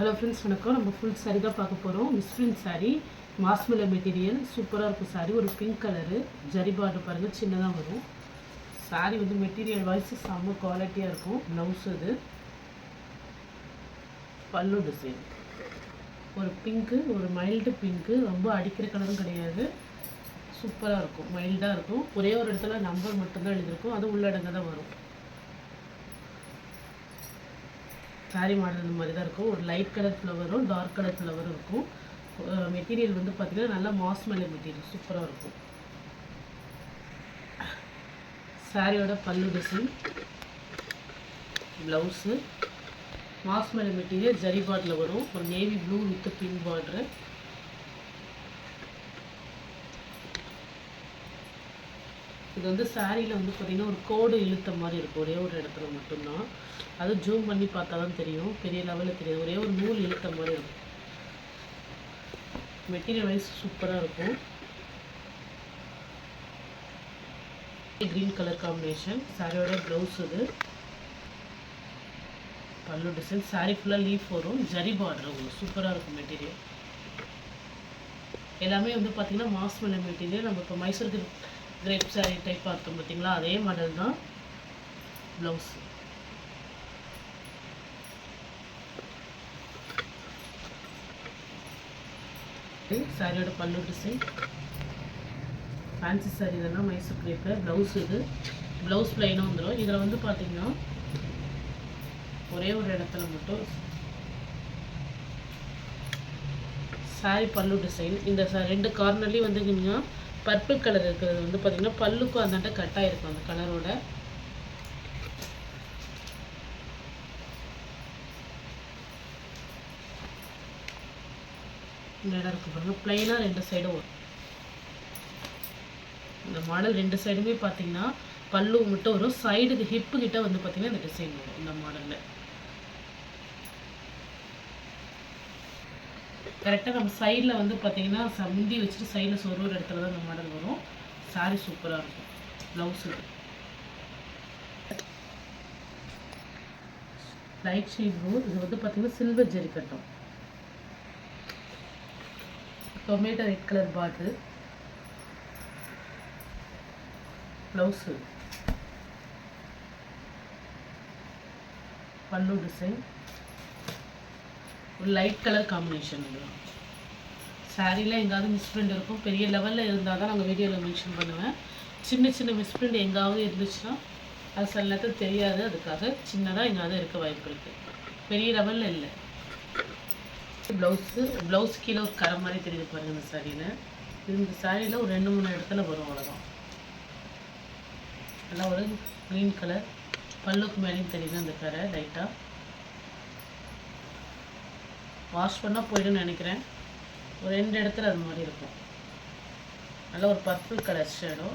Hello friends, வணக்கம். நம்ம full sari தான் பார்க்க போகிறோம். மிஸ்பிரிண்ட் சாரீ, மாஸ்மெல மெட்டீரியல், சூப்பராக இருக்கும் சாரீ. ஒரு பிங்க் கலரு, ஜரி பார்டர் பாருங்கள், சின்னதாக வரும். சாரீ வந்து மெட்டீரியல் வைஸ் செம்ம குவாலிட்டியாக இருக்கும். ப்ளவுஸ் இது, பல்லு டிசைன் ஒரு பிங்க்கு, ஒரு மைல்டு பிங்க்கு, ரொம்ப அடிக்கிற கலரும் கிடையாது. சூப்பராக இருக்கும், மைல்டாக இருக்கும். ஒரே ஒரு இடத்துல நம்பர் மட்டும்தான் எழுதியிருக்கும், அது உள்ளடங்க தான் வரும். சாரீ மாடல் இந்த மாதிரி தான் இருக்கும். ஒரு லைட் கலர் ஃப்ளவரும் டார்க் கலர் ஃப்ளவரும் இருக்கும். மெட்டீரியல் வந்து பார்த்திங்கன்னா நல்லா மாஸ்மெல மெட்டீரியல், சூப்பராக இருக்கும். சாரியோட பல்லு டிசைன், ப்ளவுஸு மாஸ்மெல மெட்டீரியல், ஜரி பார்டரில் வரும். ஒரு navy blue with pink border. இது வந்து சாரியில் வந்து பார்த்திங்கன்னா ஒரு கோடு இழுத்த மாதிரி இருக்கும், ஒரே ஒரு இடத்துல மட்டும்தான். அது ஜூம் பண்ணி பார்த்தா தான் தெரியும், பெரிய லெவலில் தெரியாது. ஒரே ஒரு நூல் இழுத்த மாதிரி இருக்கும். மெட்டீரியல் வைஸ் சூப்பராக இருக்கும். Green colour combination. சாரியோட ப்ளவுஸ் இது, பல்லு டிசைன். சாரி ஃபுல்லாக லீஃப் வரும், ஜரி பார்டர் உங்களுக்கு சூப்பராக இருக்கும். மெட்டீரியல் எல்லாமே வந்து பார்த்திங்கன்னா மாஸ்மெல மெட்டீரியல். நம்ம இப்போ மைசூர் கிரேப் சாரி டைப் பார்த்தோம் பார்த்தீங்களா, அதே மாடல் தான். ப்ளவுஸ் சாரியோட பல்லு டிசைன். ஃபேன்சி சாரி இதெல்லாம் மைசூர் கிரேப்பு. ப்ளவுஸ் இது, ப்ளவுஸ் ப்ளைனாக வந்துடும். இதில் வந்து பார்த்திங்கன்னா ஒரே ஒரு இடத்துல மட்டும் சாரி பல்லு டிசைன். இந்த ரெண்டு கார்னர்லேயும் வந்துங்கன்னா பர்பிள் கலர் இருக்கிறது வந்து பார்த்திங்கன்னா பல்லுக்கும் அந்தாண்ட கட்டாக இருக்கும் அந்த கலரோட. இந்த இடம் இருக்குது பாருங்கள், ப்ளைனாக ரெண்டு சைடும் வரும். இந்த மாடல் ரெண்டு சைடுமே பார்த்தீங்கன்னா பல்லு மட்டும் வரும். சைடுக்கு ஹிப்பு கிட்ட வந்து பார்த்தீங்கன்னா இந்த டிசைன் வரும். இந்த மாடலில் கரெக்டாக நம்ம சைடில் வந்து பார்த்தீங்கன்னா முந்தி வச்சுட்டு சைடில் ஒரு இடத்துல தான் இந்த மாடல் வரும். சாரி சூப்பராக இருக்கும். Blouse light shade blue. இது வந்து பார்த்தீங்கன்னா சில்வர் ஜெரி கட்டும். Tomato red colour border. Blouse பல்லு டிசைன், ஒரு லைட் கலர் காம்பினேஷன். சாரியில் எங்காவது மிஸ்பிரிண்ட் இருக்கும். பெரிய லெவலில் இருந்தால் தான் நாங்கள் வீடியோவில் மென்ஷன் பண்ணுவேன். சின்ன சின்ன மிஸ்பிரிண்ட் எங்காவது இருந்துச்சுன்னா அது சில நேரத்தில் தெரியாது. அதுக்காக சின்னதாக எங்காவது இருக்க வாய்ப்பு இருக்குது, பெரிய லெவலில் இல்லை. ப்ளவுஸ் கீழே ஒரு கரை மாதிரி தெரியுது பாருங்கள் இந்த சாரியில். இந்த சாரியில் ஒரு 2-3 இடத்துல வரும், அவ்வளோதான். நல்லா ஒரு க்ரீன் கலர். பல்லுக்கு மேலேயும் தெரியுது அந்த கரை லைட்டாக. வாஷ் பண்ணால் போய்டுன்னு நினைக்கிறேன். ஒரு 2 இடத்துல அது மாதிரி இருக்கும். நல்லா ஒரு பர்பிள் கலர் ஷேடோ,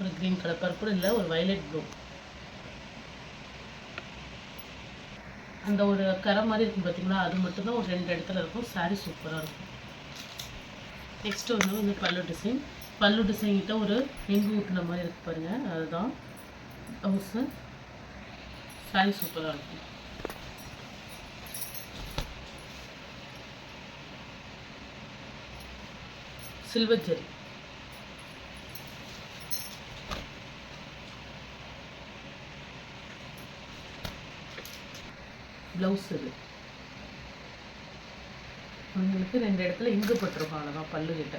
ஒரு க்ரீன் கலர். பர்பிள் இல்லை, ஒரு வயலட் ப்ளூ. அந்த ஒரு கரை மாதிரி இருக்கும் பார்த்தீங்களா, அது மட்டும்தான் ஒரு 2 இடத்துல இருக்கும். சாரி சூப்பராக இருக்கும். நெக்ஸ்ட் வந்து இந்த பல்லு டிசைன். பல்லு டிசைன் கிட்ட ஒரு எங்கு ஊற்றுன மாதிரி இருக்கு பாருங்கள், அதுதான் ப்ளவுஸு. சாரி சூப்பராக இருக்கும். சில்வர் ஜெரி. ப்ளவுஸ் இது உங்களுக்கு 2 இடத்துல இங்கு பட்டிருக்கும், அவ்வளோதான். பல்லு கிட்ட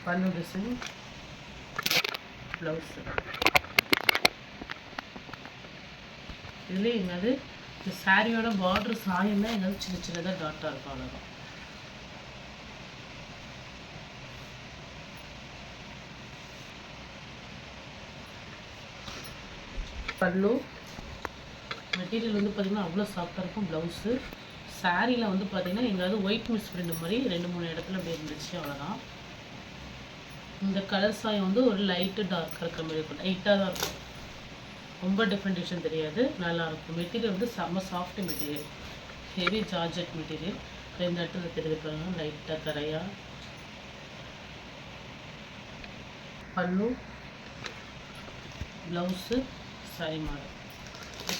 பல்லு டிசைன், ப்ளவுஸு. இதுலேயே எங்காவது இந்த சாரியோட பார்டர் சாயம் தான் எங்காவது சின்ன சின்னதாக டாட்டாக இருக்கும், அவ்வளோதான். பல்லு மெட்டீரியல் வந்து பார்த்திங்கன்னா அவ்வளோ சாஃப்டாக இருக்கும். ப்ளவுஸு சாரியில் வந்து பார்த்திங்கன்னா எங்காவது ஒயிட் மிஸ் பிரிண்ட் மாதிரி 2-3 இடத்துல அப்படி இருந்துச்சு, அவ்வளோதான். இந்த கலர் சாயம் வந்து ஒரு லைட்டு டார்க்காக இருக்கிற மாதிரி இருக்கும், லைட்டாக தான் இருக்கும். ரொம்ப டிஃப்ரெண்டேஷன் தெரியாது, நல்லாயிருக்கும். மெட்டீரியல் வந்து செம்ம soft material, heavy georgette material. 2 இடத்துல தெரிவிப்பாங்க லைட்டாக கரையாக. Pallu, blouse, sari model.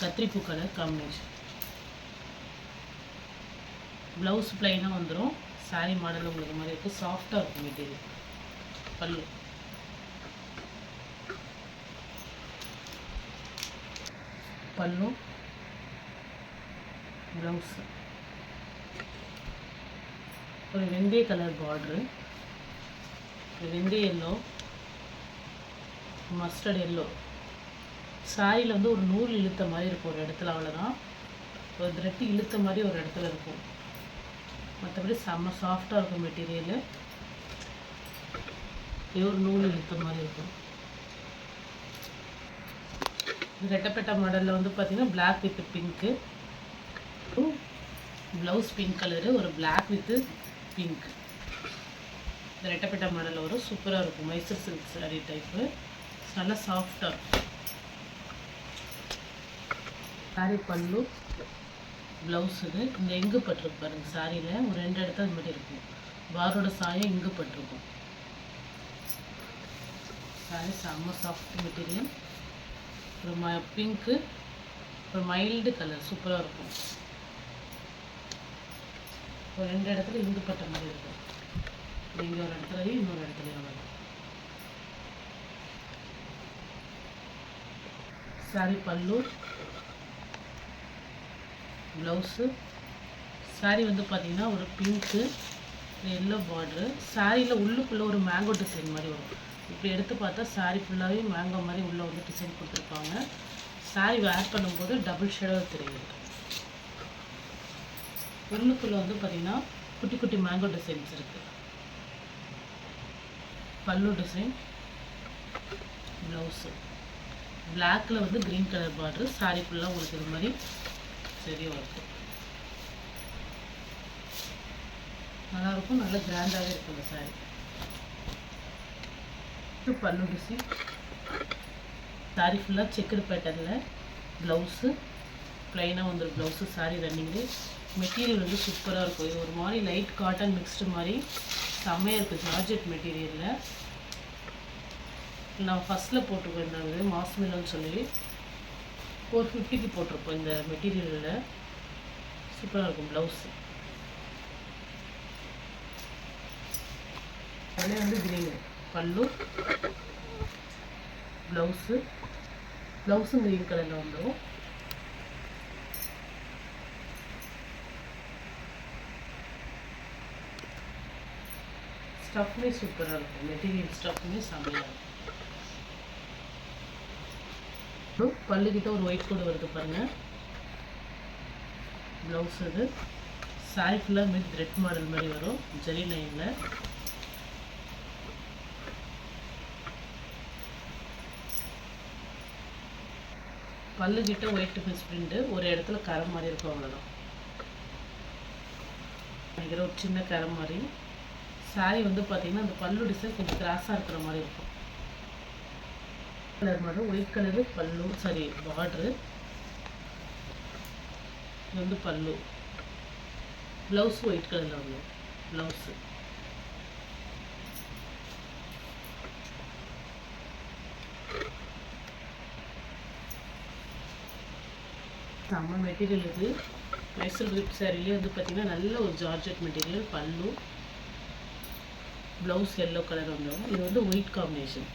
கத்திரிப்பூ கலர் காம்பினேஷன். ப்ளவுஸ் பிளைனாக வந்துடும். சாரீ மாடல் உங்களுக்கு மாதிரி இருக்கும். சாஃப்டாக இருக்கும் மெட்டீரியல். பல்லு பல்லு ப்ளவுஸ் ஒரு வெந்தய கலர் பார்டரு, வெந்தய எல்லோ, மஸ்டர்ட் எல்லோ. சாரியில் வந்து ஒரு நூல் இழுத்த மாதிரி இருக்கும் ஒரு இடத்துல, அவ்வளோதான். ஒரு த்ரெட்டு இழுத்த மாதிரி ஒரு இடத்துல இருக்கும். மற்றபடி செம்ம சாஃப்டாக இருக்கும் மெட்டீரியலு. இது ஒரு நூல் இழுத்த மாதிரி இருக்கும். ரெட்டப்பட்ட மாடலில் வந்து பார்த்திங்கன்னா black with pink, blouse pink colour, ஒரு பிளாக் வித்து பிங்க். இந்த ரெட்டப்பட்ட மாடலில் வரும். சூப்பராக இருக்கும். Mysore silk sari type. நல்லா சாஃப்டாக இருக்கும். சாரீ பல்லு ப்ளவுஸ். இது இந்த எங்கு பட்டிருக்கு பாருங்கள். சாரியில் ஒரு 2 இடத்துல அது மாதிரி இருக்கும். பாரோட சாயம் இங்கு பட்டிருக்கும். சாரி செம்ம சாஃப்ட் மெட்டீரியல். ஒரு பிங்க்கு, ஒரு மைல்டு கலர். சூப்பராக இருக்கும். ஒரு 2 இடத்துல இங்கு பட்ட மாதிரி இருக்கும். இங்கே ஒரு இடத்துலையும் இன்னொரு இடத்துலையும் வரும். சாரி பல்லு ப்ளவுஸு. சாரீ வந்து பார்த்திங்கன்னா ஒரு பிங்க்கு எல்லோ பார்டரு. சாரியில் உள்ளுக்குள்ளே ஒரு மேங்கோ டிசைன் மாதிரி வரும். இப்போ எடுத்து பார்த்தா சாரீ ஃபுல்லாகவே மேங்கோ மாதிரி உள்ளே வந்து டிசைன் கொடுத்துருப்பாங்க. சாரீ வேர் பண்ணும்போது டபுள் ஷேடாக தெரியுது. உள்ளுக்குள்ளே வந்து பார்த்திங்கன்னா குட்டி குட்டி மேங்கோ டிசைன்ஸ் இருக்குது. பல்லு டிசைன், ப்ளவுஸு பிளாக்கில் வந்து க்ரீன் கலர் பார்டரு. சாரீ ஃபுல்லாக உங்களுக்கு இது மாதிரி சரி இருக்கும். நல்லாயிருக்கும். நல்லா கிராண்டாகவே இருக்கும் இந்த சாரீ. பல்லு டிசைன். சாரீ ஃபுல்லாக செக்குடு பேட்டர்னில் ப்ளவுஸு ப்ளைனாக வந்துடும். Blouse sari running. மெட்டீரியல் வந்து சூப்பராக இருக்கும். இது ஒரு மாதிரி லைட் காட்டன் மிக்ஸ்டு மாதிரி செம்மையாக இருக்குது. ஜார்ஜெட் மெட்டீரியலில் நான் ஃபஸ்ட்டில் போட்டிருக்கோம். இந்த மாஸ்மிலோன்னு சொல்லி 450க்கு போட்டிருப்போம். இந்த மெட்டீரியலில் சூப்பராக இருக்கும். ப்ளவுஸு அதிலே வந்து க்ரீனு. பல்லு ப்ளவுஸும் க்ரீன் கலரில் வந்துடும். ஸ்டஃப்மே சூப்பராக இருக்கும். மெட்டீரியல் ஸ்டஃப்மே செம்மையாக இருக்கும். பல்லுக்கிட்ட ஒரு ஒயிட் கோடு வருது பாருங்கள். ப்ளவுஸ் இது. சாரி ஃபுல்லாக மிட் த்ரெட் மாடல் மாதிரி வரும் ஜெரி லைனில். பல்லுக்கிட்ட ஒயிட் மிஸ் பிரிண்ட். ஒரு இடத்துல கரை மாதிரி இருக்கும், அவ்வளோதான். நினைக்கிற ஒரு சின்ன கரை மாதிரி. சாரி வந்து பார்த்திங்கன்னா அந்த பல்லு டிசைன் கொஞ்சம் கிராஸாக இருக்கிற மாதிரி இருக்கும். கலர் மாதிரி ஒயிட் கலரு பல்லு, சாரி பார்ட்ரு. இது வந்து பல்லு. ப்ளவுஸ் ஒயிட் கலரில் வந்துடும். ப்ளவுஸு செம்ம மெட்டீரியல். இது மைசூர் சில்க் சாரிலே வந்து பார்த்திங்கன்னா நல்ல ஒரு ஜார்ஜெட் மெட்டீரியல். பல்லு ப்ளவுஸ் எல்லோ கலர் வந்துடும். இது வந்து ஒயிட் காம்பினேஷன்.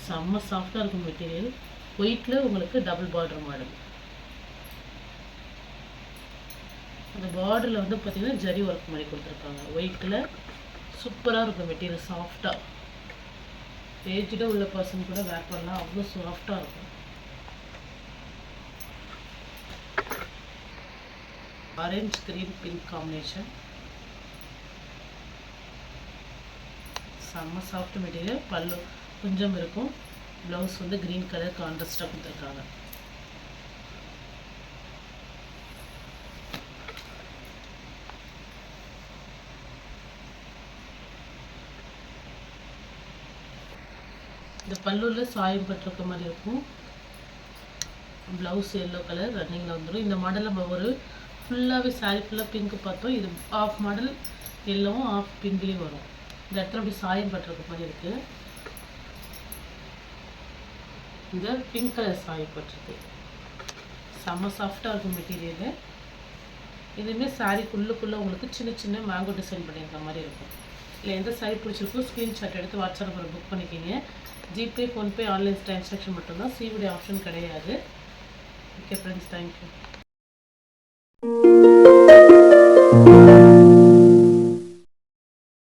செம்ம சாஃப்டாக இருக்கும் மெட்டீரியல். ஒயிட்டில் உங்களுக்கு டபுள் பார்டர் மாடல். அந்த பார்டரில் வந்து பார்த்திங்கன்னா ஜரி ஒர்க் மாதிரி கொடுத்துருக்காங்க. ஒயிட்டில் சூப்பராக இருக்கும் மெட்டீரியல். சாஃப்டாக ஏஜ்டாக உள்ள பர்சன் கூட வேர் பண்ணலாம். அவ்வளோ சாஃப்டாக இருக்கும். Orange green pink combination. செம்ம சாஃப்ட் மெட்டீரியல். பல்லு கொஞ்சம் இருக்கும். ப்ளவுஸ் வந்து க்ரீன் கலர் கான்ட்ராஸ்டாக கொடுத்துருக்காங்க. இந்த பல்லுவில் சாயம் பட்டிருக்க மாதிரி இருக்கும். ப்ளவுஸ் எல்லோ கலர் ரன்னிங்கில் வந்துடும். இந்த மாடல் நம்ம ஒரு ஃபுல்லாகவே சாரி ஃபுல்லாக பிங்க்கு பார்த்தோம். இது ஆஃப் மாடல் எல்லோவும் ஆஃப் பிங்க்லேயும் வரும். இந்த இடத்துல அப்படி சாயம் பட்டிருக்க மாதிரி இருக்குது. இந்த பிங்க் கலர் சாயம் பட்டிருக்கு. செம்ம சாஃப்டாக இருக்கும் மெட்டீரியலு. இதுவுமே சாரீக்குள்ளே உங்களுக்கு சின்ன சின்ன மேங்கோ டிசைன் பண்ணியிருக்க மாதிரி இருக்கும். இல்லை எந்த சாரீ பிடிச்சிருக்கோ ஸ்க்ரீன்ஷாட் எடுத்து வாட்ஸ்அப் நம்பர் புக் பண்ணிக்கிங்க. ஜிபே, ஃபோன்பே, ஆன்லைன் டிரான்சாக்ஷன் மட்டும்தான், சிவிடி ஆப்ஷன் கிடையாது. Okay friends, thank you.